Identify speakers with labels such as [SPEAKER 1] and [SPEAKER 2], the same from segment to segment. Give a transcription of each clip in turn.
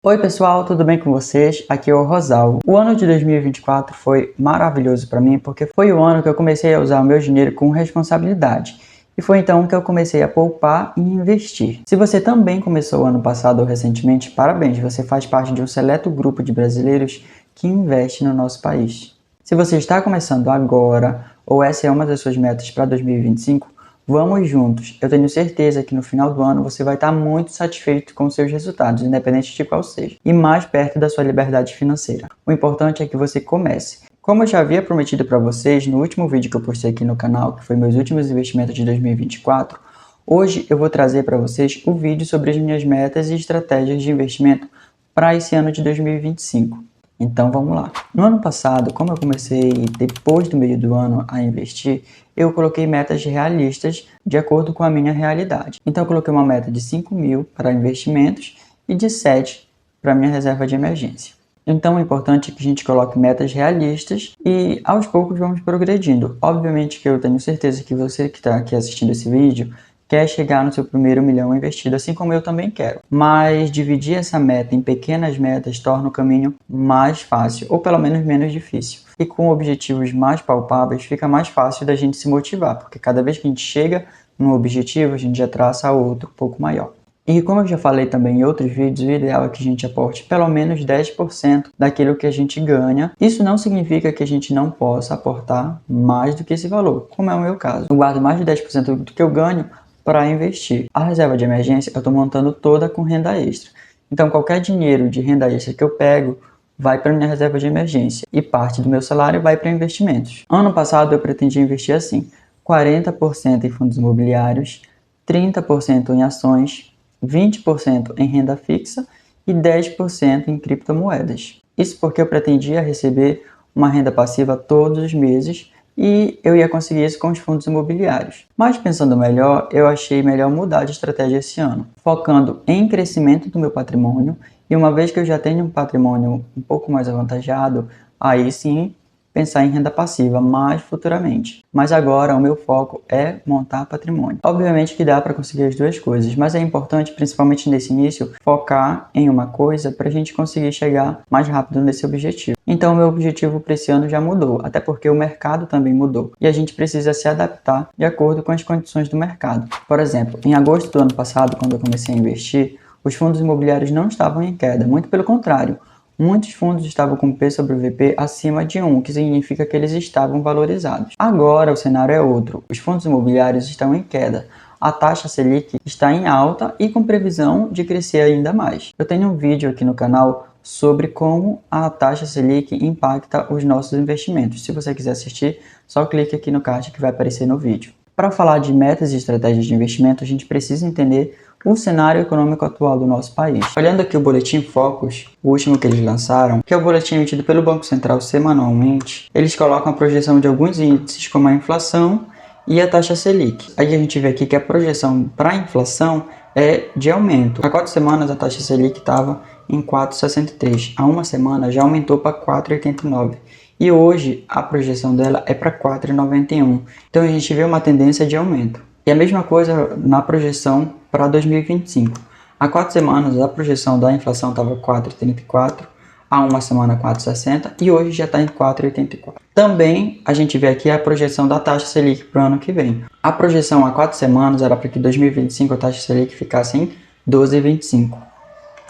[SPEAKER 1] Oi pessoal, tudo bem com vocês? Aqui é o Rosal. O ano de 2024 foi maravilhoso para mim porque foi o ano que eu comecei a usar o meu dinheiro com responsabilidade. E foi então que eu comecei a poupar e investir. Se você também começou o ano passado ou recentemente, parabéns, você faz parte de um seleto grupo de brasileiros que investe no nosso país. Se você está começando agora ou essa é uma das suas metas para 2025, vamos juntos. Eu tenho certeza que no final do ano você vai estar muito satisfeito com seus resultados, independente de qual seja, e mais perto da sua liberdade financeira. O importante é que você comece. Como eu já havia prometido para vocês no último vídeo que eu postei aqui no canal, que foi meus últimos investimentos de 2024, hoje eu vou trazer para vocês o vídeo sobre as minhas metas e estratégias de investimento para esse ano de 2025. Então vamos lá. No ano passado, como eu comecei depois do meio do ano a investir, eu coloquei metas realistas de acordo com a minha realidade. Então eu coloquei uma meta de 5 mil para investimentos e de 7 para minha reserva de emergência. Então é importante que a gente coloque metas realistas e aos poucos vamos progredindo. Obviamente que eu tenho certeza que você que está aqui assistindo esse vídeo quer chegar no seu primeiro milhão investido, assim como eu também quero. Mas dividir essa meta em pequenas metas torna o caminho mais fácil, ou pelo menos menos difícil. E com objetivos mais palpáveis, fica mais fácil da gente se motivar, porque cada vez que a gente chega num objetivo, a gente já traça outro um pouco maior. E como eu já falei também em outros vídeos, o ideal é que a gente aporte pelo menos 10% daquilo que a gente ganha. Isso não significa que a gente não possa aportar mais do que esse valor, como é o meu caso. Eu guardo mais de 10% do que eu ganho para investir. A reserva de emergência eu estou montando toda com renda extra. Então qualquer dinheiro de renda extra que eu pego vai para minha reserva de emergência e parte do meu salário vai para investimentos. Ano passado eu pretendia investir assim: 40% em fundos imobiliários, 30% em ações, 20% em renda fixa e 10% em criptomoedas. Isso porque eu pretendia receber uma renda passiva todos os meses e eu ia conseguir isso com os fundos imobiliários. Mas pensando melhor, eu achei melhor mudar de estratégia esse ano, focando em crescimento do meu patrimônio, e uma vez que eu já tenho um patrimônio um pouco mais avantajado, aí sim pensar em renda passiva mais futuramente. Mas agora o meu foco é montar patrimônio. Obviamente que dá para conseguir as duas coisas, mas é importante, principalmente nesse início, focar em uma coisa para a gente conseguir chegar mais rápido nesse objetivo. Então, o meu objetivo para esse ano já mudou, até porque o mercado também mudou e a gente precisa se adaptar de acordo com as condições do mercado. Por exemplo, em agosto do ano passado, quando eu comecei a investir, os fundos imobiliários não estavam em queda, muito pelo contrário. Muitos fundos estavam com P sobre VP acima de 1, que significa que eles estavam valorizados. Agora o cenário é outro. Os fundos imobiliários estão em queda. A taxa Selic está em alta e com previsão de crescer ainda mais. Eu tenho um vídeo aqui no canal sobre como a taxa Selic impacta os nossos investimentos. Se você quiser assistir, só clique aqui no card que vai aparecer no vídeo. Para falar de metas e estratégias de investimento, a gente precisa entender o cenário econômico atual do nosso país. Olhando aqui o Boletim Focus, o último que eles lançaram, que é o boletim emitido pelo Banco Central semanalmente, eles colocam a projeção de alguns índices como a inflação e a taxa Selic. Aí a gente vê aqui que a projeção para a inflação é de aumento. Há 4 semanas a taxa Selic estava em 4,63. Há uma semana já aumentou para 4,89. E hoje a projeção dela é para 4,91. Então a gente vê uma tendência de aumento. E a mesma coisa na projeção para 2025. Há 4 semanas a projeção da inflação estava 4,34, há uma semana 4,60 e hoje já está em 4,84. Também a gente vê aqui a projeção da taxa Selic para o ano que vem. A projeção há 4 semanas era para que 2025 a taxa Selic ficasse em 12,25.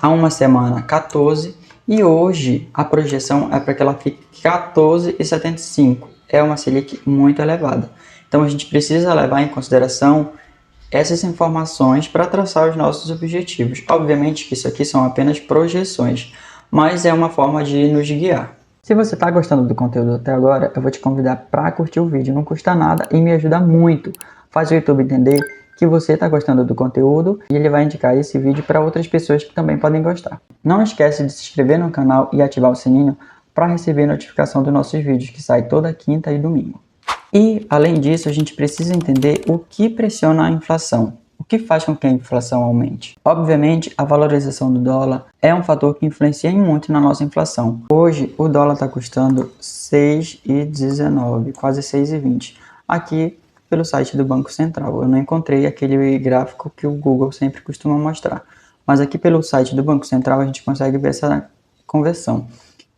[SPEAKER 1] Há uma semana 14 e hoje a projeção é para que ela fique 14,75. É uma Selic muito elevada. Então a gente precisa levar em consideração essas informações para traçar os nossos objetivos. Obviamente que isso aqui são apenas projeções, mas é uma forma de nos guiar. Se você está gostando do conteúdo até agora, eu vou te convidar para curtir o vídeo, não custa nada e me ajuda muito. Faz o YouTube entender que você está gostando do conteúdo e ele vai indicar esse vídeo para outras pessoas que também podem gostar. Não esquece de se inscrever no canal e ativar o sininho para receber notificação dos nossos vídeos que sai toda quinta e domingo. E, além disso, a gente precisa entender o que pressiona a inflação. O que faz com que a inflação aumente? Obviamente, a valorização do dólar é um fator que influencia muito na nossa inflação. Hoje, o dólar está custando 6,19, quase 6,20. Aqui, pelo site do Banco Central. Eu não encontrei aquele gráfico que o Google sempre costuma mostrar. mas aqui pelo site do Banco Central a gente consegue ver essa conversão.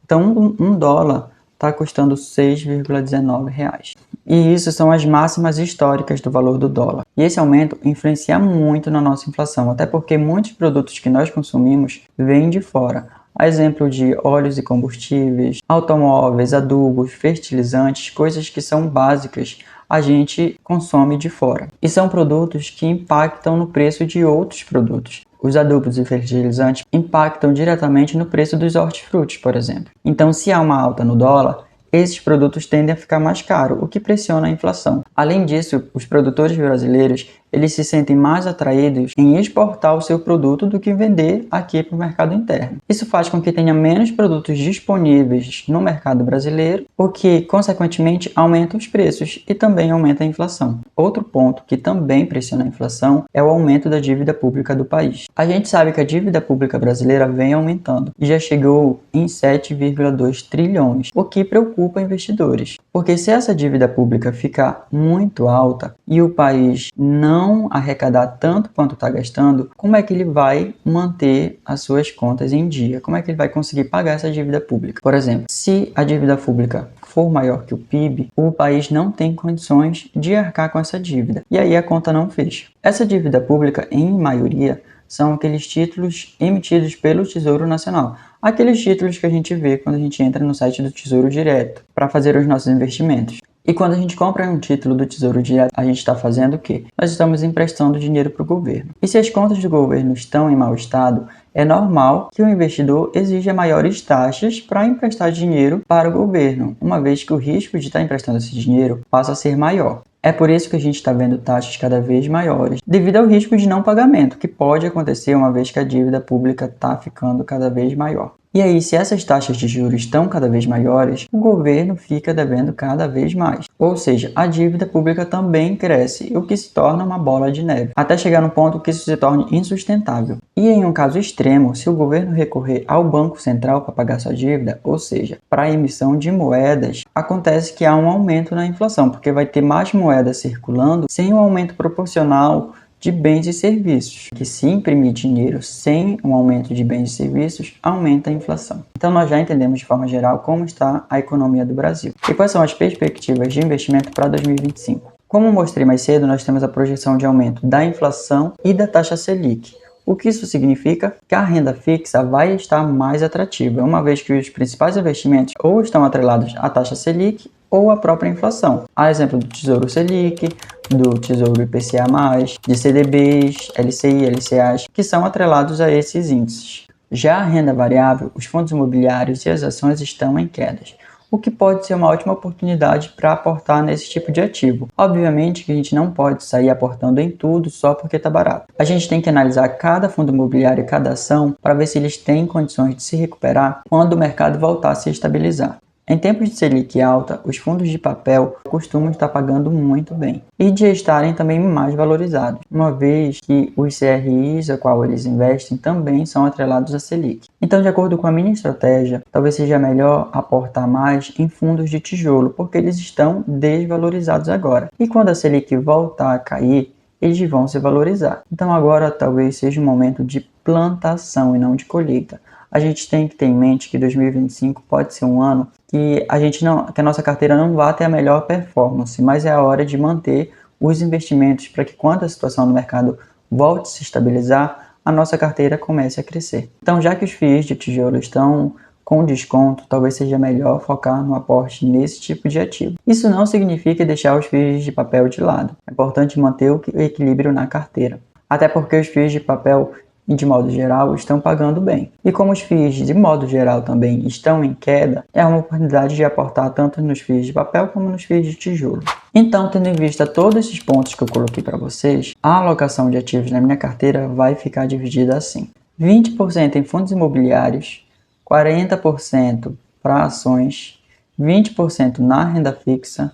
[SPEAKER 1] Então, um dólar está custando R$ 6,19. E isso são as máximas históricas do valor do dólar. E esse aumento influencia muito na nossa inflação, até porque muitos produtos que nós consumimos vêm de fora. A exemplo de óleos e combustíveis, automóveis, adubos, fertilizantes, coisas que são básicas, a gente consome de fora. E são produtos que impactam no preço de outros produtos. Os adubos e fertilizantes impactam diretamente no preço dos hortifrutis, por exemplo. Então, se há uma alta no dólar, esses produtos tendem a ficar mais caros, o que pressiona a inflação. Além disso, os produtores brasileiros eles se sentem mais atraídos em exportar o seu produto do que vender aqui para o mercado interno. Isso faz com que tenha menos produtos disponíveis no mercado brasileiro, o que, consequentemente, aumenta os preços e também aumenta a inflação. Outro ponto que também pressiona a inflação é o aumento da dívida pública do país. A gente sabe que a dívida pública brasileira vem aumentando e já chegou em 7,2 trilhões, o que preocupa investidores. Porque se essa dívida pública ficar muito alta e o país não arrecadar tanto quanto está gastando, como é que ele vai manter as suas contas em dia? Como é que ele vai conseguir pagar essa dívida pública? Por exemplo, se a dívida pública for maior que o PIB, o país não tem condições de arcar com essa dívida. E aí a conta não fecha. Essa dívida pública, em maioria, são aqueles títulos emitidos pelo Tesouro Nacional. Aqueles títulos que a gente vê quando a gente entra no site do Tesouro Direto para fazer os nossos investimentos. E quando a gente compra um título do Tesouro Direto, a gente está fazendo o quê? Nós estamos emprestando dinheiro para o governo. E se as contas do governo estão em mau estado, é normal que o investidor exija maiores taxas para emprestar dinheiro para o governo, uma vez que o risco de estar emprestando esse dinheiro passa a ser maior. É por isso que a gente está vendo taxas cada vez maiores, devido ao risco de não pagamento, que pode acontecer uma vez que a dívida pública está ficando cada vez maior. E aí, se essas taxas de juros estão cada vez maiores, o governo fica devendo cada vez mais. Ou seja, a dívida pública também cresce, o que se torna uma bola de neve, até chegar no ponto que isso se torne insustentável. E em um caso extremo, se o governo recorrer ao Banco Central para pagar sua dívida, ou seja, para a emissão de moedas, acontece que há um aumento na inflação, porque vai ter mais moedas circulando sem um aumento proporcional de bens e serviços, que se imprimir dinheiro sem um aumento de bens e serviços, aumenta a inflação. Então nós já entendemos de forma geral como está a economia do Brasil. E quais são as perspectivas de investimento para 2025? Como mostrei mais cedo, nós temos a projeção de aumento da inflação e da taxa Selic. O que isso significa? Que a renda fixa vai estar mais atrativa, uma vez que os principais investimentos ou estão atrelados à taxa Selic ou à própria inflação. Há exemplo do Tesouro Selic, do Tesouro IPCA+, de CDBs, LCI, LCAs, que são atrelados a esses índices. Já a renda variável, os fundos imobiliários e as ações estão em quedas, o que pode ser uma ótima oportunidade para aportar nesse tipo de ativo. Obviamente que a gente não pode sair aportando em tudo só porque está barato. A gente tem que analisar cada fundo imobiliário e cada ação para ver se eles têm condições de se recuperar quando o mercado voltar a se estabilizar. Em tempos de Selic alta, os fundos de papel costumam estar pagando muito bem e de estarem também mais valorizados, uma vez que os CRIs a qual eles investem também são atrelados a Selic. Então, de acordo com a minha estratégia, talvez seja melhor aportar mais em fundos de tijolo, porque eles estão desvalorizados agora. E quando a Selic voltar a cair, eles vão se valorizar. Então agora talvez seja um momento de plantação e não de colheita. A gente tem que ter em mente que 2025 pode ser um ano que a nossa carteira não vá ter a melhor performance, mas é a hora de manter os investimentos para que quando a situação no mercado volte a se estabilizar, a nossa carteira comece a crescer. Então, já que os FIIs de tijolo estão com desconto, talvez seja melhor focar no aporte nesse tipo de ativo. Isso não significa deixar os FIIs de papel de lado. É importante manter o equilíbrio na carteira. Até porque os FIIs de papel, de modo geral, estão pagando bem. E como os FIIs, de modo geral, também estão em queda, é uma oportunidade de aportar tanto nos FIIs de papel como nos FIIs de tijolo. Então, tendo em vista todos esses pontos que eu coloquei para vocês, a alocação de ativos na minha carteira vai ficar dividida assim: 20% em fundos imobiliários, 40% para ações, 20% na renda fixa,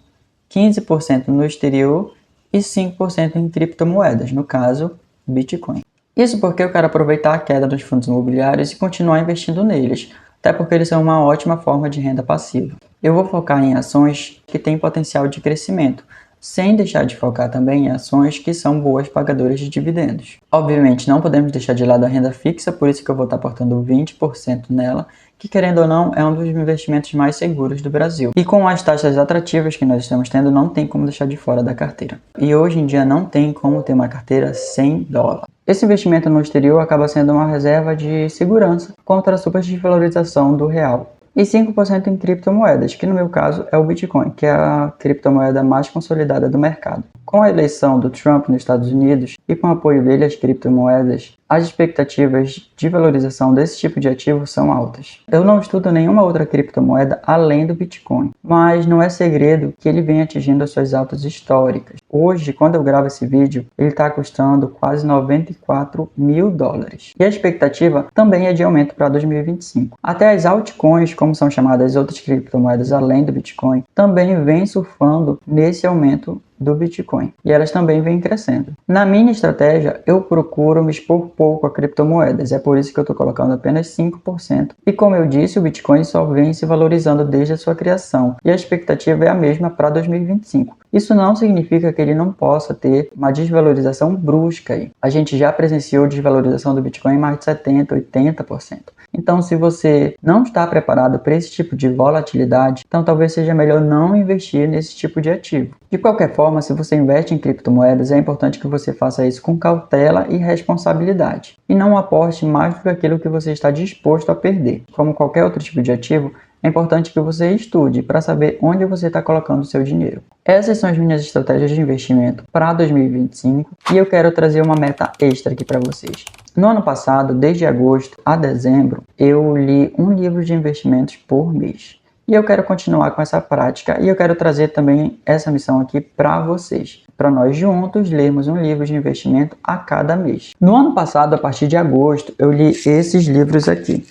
[SPEAKER 1] 15% no exterior e 5% em criptomoedas, no caso, Bitcoin. Isso porque eu quero aproveitar a queda dos fundos imobiliários e continuar investindo neles, até porque eles são uma ótima forma de renda passiva. Eu vou focar em ações que têm potencial de crescimento, sem deixar de focar também em ações que são boas pagadoras de dividendos. Obviamente, não podemos deixar de lado a renda fixa, por isso que eu vou estar aportando 20% nela, que querendo ou não é um dos investimentos mais seguros do Brasil. E com as taxas atrativas que nós estamos tendo, não tem como deixar de fora da carteira. E hoje em dia não tem como ter uma carteira sem dólar. Esse investimento no exterior acaba sendo uma reserva de segurança contra a supervalorização do real. E 5% em criptomoedas, que no meu caso é o Bitcoin, que é a criptomoeda mais consolidada do mercado. Com a eleição do Trump nos Estados Unidos e com o apoio dele às criptomoedas, as expectativas de valorização desse tipo de ativo são altas. Eu não estudo nenhuma outra criptomoeda além do Bitcoin, mas não é segredo que ele vem atingindo as suas altas históricas. Hoje, quando eu gravo esse vídeo, ele está custando quase 94 mil dólares. E a expectativa também é de aumento para 2025. Até as altcoins, como são chamadas outras criptomoedas além do Bitcoin, também vêm surfando nesse aumento do Bitcoin. E elas também vêm crescendo. Na minha estratégia, eu procuro me expor pouco a criptomoedas. É por isso que eu estou colocando apenas 5%. E como eu disse, o Bitcoin só vem se valorizando desde a sua criação. E a expectativa é a mesma para 2025. Isso não significa que ele não possa ter uma desvalorização brusca aí. A gente já presenciou desvalorização do Bitcoin em mais de 70%, 80%. Então, se você não está preparado para esse tipo de volatilidade, então talvez seja melhor não investir nesse tipo de ativo. De qualquer forma, se você investe em criptomoedas, é importante que você faça isso com cautela e responsabilidade. E não aporte mais do que aquilo que você está disposto a perder. Como qualquer outro tipo de ativo, é importante que você estude para saber onde você está colocando o seu dinheiro. Essas são as minhas estratégias de investimento para 2025 e eu quero trazer uma meta extra aqui para vocês. No ano passado, desde agosto a dezembro, eu li um livro de investimentos por mês. E eu quero continuar com essa prática e eu quero trazer também essa missão aqui para vocês, para nós juntos lermos um livro de investimento a cada mês. No ano passado, a partir de agosto, eu li esses livros aqui.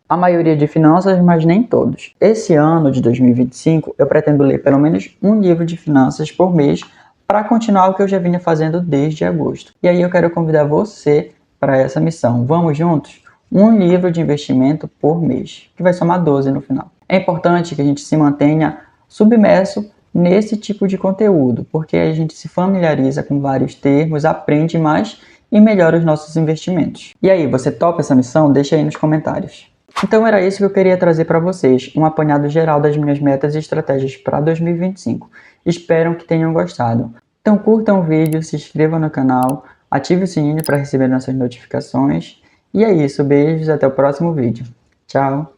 [SPEAKER 1] A maioria de finanças, mas nem todos. Esse ano de 2025, eu pretendo ler pelo menos um livro de finanças por mês para continuar o que eu já vinha fazendo desde agosto. E aí eu quero convidar você para essa missão. Vamos juntos? Um livro de investimento por mês, que vai somar 12 no final. É importante que a gente se mantenha submerso nesse tipo de conteúdo, porque a gente se familiariza com vários termos, aprende mais e melhora os nossos investimentos. E aí, você topa essa missão? Deixa aí nos comentários. Então era isso que eu queria trazer para vocês, um apanhado geral das minhas metas e estratégias para 2025. Espero que tenham gostado. Então curtam o vídeo, se inscrevam no canal, ative o sininho para receber nossas notificações. E é isso, beijos, até o próximo vídeo. Tchau!